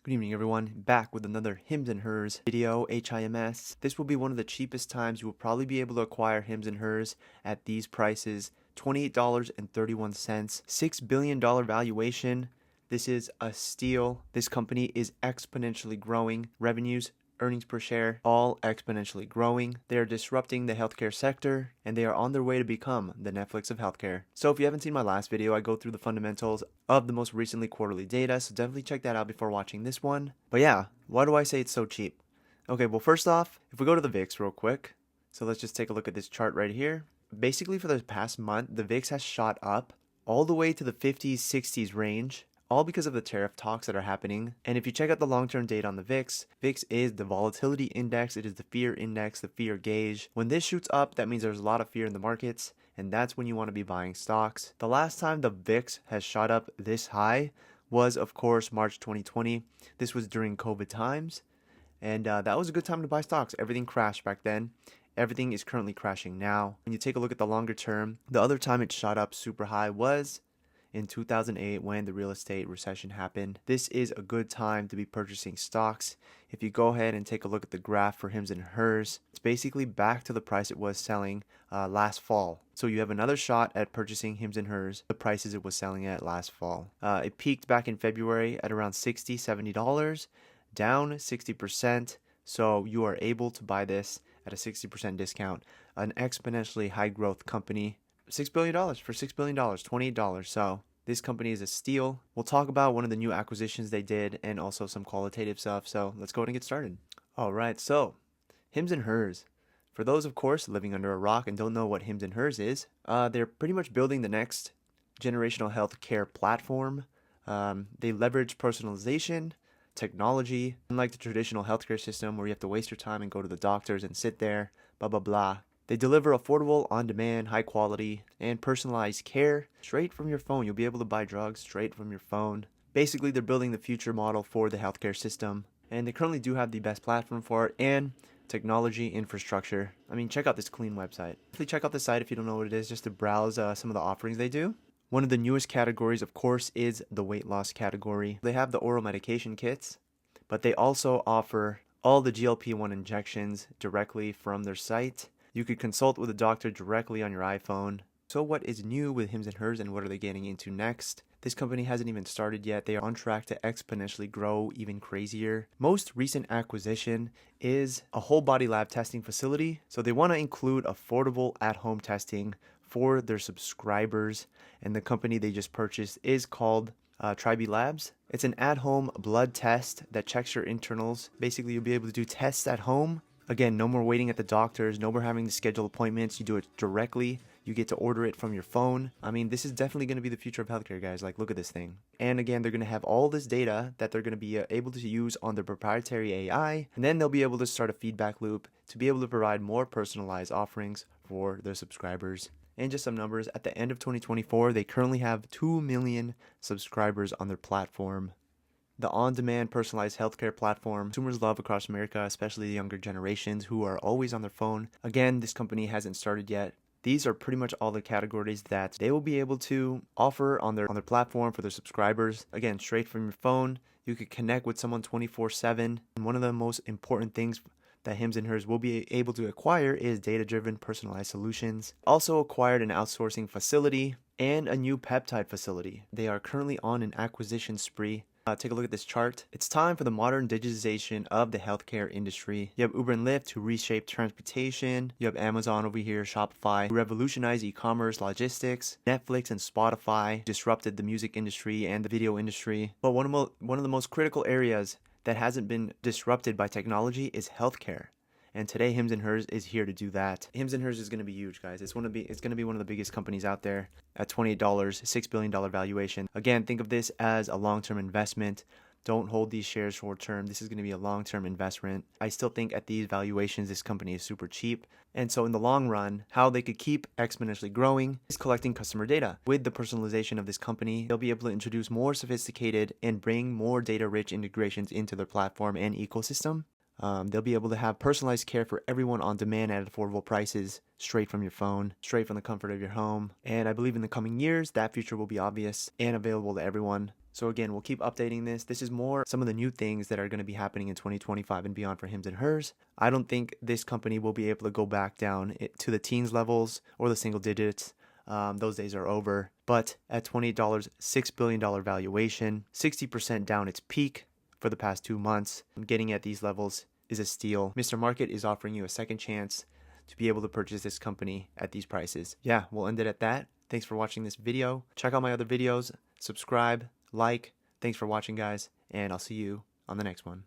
Good evening, everyone. Back with another HIMS and HERS video, HIMS. This will be one of the cheapest times you will probably be able to acquire HIMS and HERS at these prices. $28.31, $6 billion valuation. This is a steal. This company is exponentially growing. Revenues, earnings per share, all exponentially growing. They are disrupting the healthcare sector, and they are on their way to become the Netflix of healthcare. So if you haven't seen my last video, I go through the fundamentals of the most recently quarterly data, so definitely check that out before watching this one. But yeah, why do I say it's so cheap? Okay, well, first off, if we go to the VIX real quick, so let's just take a look at this chart right here. Basically, for the past month, the VIX has shot up all the way to the 50s, 60s range, all because of the tariff talks that are happening. And if you check out the long-term data on the VIX, VIX is the volatility index, it is the fear index, the fear gauge. When this shoots up, that means there's a lot of fear in the markets, and that's when you want to be buying stocks. The last time the VIX has shot up this high was, of course, March 2020. This was during COVID times, and that was a good time to buy stocks. Everything crashed back then. Everything is currently crashing now. When you take a look at the longer term, the other time it shot up super high was in 2008 when the real estate recession happened. This is a good time to be purchasing stocks. If you go ahead and take a look at the graph for HIMS and HERS, it's basically back to the price it was selling last fall. So you have another shot at purchasing HIMS and HERS, the prices it was selling at last fall. It peaked back in February at around $60, $70, down 60%. So you are able to buy this at a 60% discount. An exponentially high growth company. $6 billion for $6 billion, $28. So this company is a steal. We'll talk about one of the new acquisitions they did and also some qualitative stuff. So let's go ahead and get started. All right, so HIMS and HERS. For those, of course, living under a rock and don't know what HIMS and HERS is, they're pretty much building the next generational healthcare platform. They leverage personalization, technology, unlike the traditional healthcare system where you have to waste your time and go to the doctors and sit there, blah, blah, blah. They deliver affordable, on-demand, high-quality, and personalized care straight from your phone. You'll be able to buy drugs straight from your phone. Basically, they're building the future model for the healthcare system, and they currently do have the best platform for it and technology infrastructure. I mean, check out this clean website. Definitely check out the site if you don't know what it is, just to browse some of the offerings they do. One of the newest categories, of course, is the weight loss category. They have the oral medication kits, but they also offer all the GLP-1 injections directly from their site. You could consult with a doctor directly on your iPhone. So what is new with HIMS and HERS and what are they getting into next? This company hasn't even started yet. They are on track to exponentially grow even crazier. Most recent acquisition is a whole body lab testing facility. So they want to include affordable at-home testing for their subscribers. And the company they just purchased is called Tribe Labs. It's an at-home blood test that checks your internals. Basically, you'll be able to do tests at home. Again, no more waiting at the doctors, no more having to schedule appointments. You do it directly. You get to order it from your phone. I mean, this is definitely going to be the future of healthcare, guys. Like, look at this thing. And again, they're going to have all this data that they're going to be able to use on their proprietary AI. And then they'll be able to start a feedback loop to be able to provide more personalized offerings for their subscribers. And just some numbers, at the end of 2024, they currently have 2 million subscribers on their platform. The on-demand personalized healthcare platform consumers love across America, especially the younger generations who are always on their phone. Again, this company hasn't started yet. These are pretty much all the categories that they will be able to offer on their platform for their subscribers. Again, straight from your phone. You could connect with someone 24/7. And one of the most important things that HIMS and HERS will be able to acquire is data-driven personalized solutions. Also acquired an outsourcing facility and a new peptide facility. They are currently on an acquisition spree. Take a look at this chart. It's time for the modern digitization of the healthcare industry. You have Uber and Lyft who reshape transportation. You have Amazon over here, Shopify, who revolutionize e-commerce, logistics. Netflix and Spotify disrupted the music industry and the video industry. But one of the most critical areas that hasn't been disrupted by technology is healthcare. And today, HIMS and HERS is here to do that. HIMS and HERS is going to be huge, guys. It's going to be one of the biggest companies out there at $28, $6 billion valuation. Again, think of this as a long-term investment. Don't hold these shares short-term. This is going to be a long-term investment. I still think at these valuations, this company is super cheap. And so in the long run, how they could keep exponentially growing is collecting customer data. With the personalization of this company, they'll be able to introduce more sophisticated and bring more data-rich integrations into their platform and ecosystem. They'll be able to have personalized care for everyone on demand at affordable prices, straight from your phone, straight from the comfort of your home. And I believe in the coming years, that future will be obvious and available to everyone. So again, we'll keep updating this. This is more some of the new things that are going to be happening in 2025 and beyond for Hims and Hers. I don't think this company will be able to go back down to the teens levels or the single digits. Those days are over. But at $28, $6 billion valuation, 60% down its peak for the past 2 months. Getting at these levels is a steal. Mr. Market is offering you a second chance to be able to purchase this company at these prices. Yeah, we'll end it at that. Thanks for watching this video. Check out my other videos. Subscribe, like. Thanks for watching, guys, and I'll see you on the next one.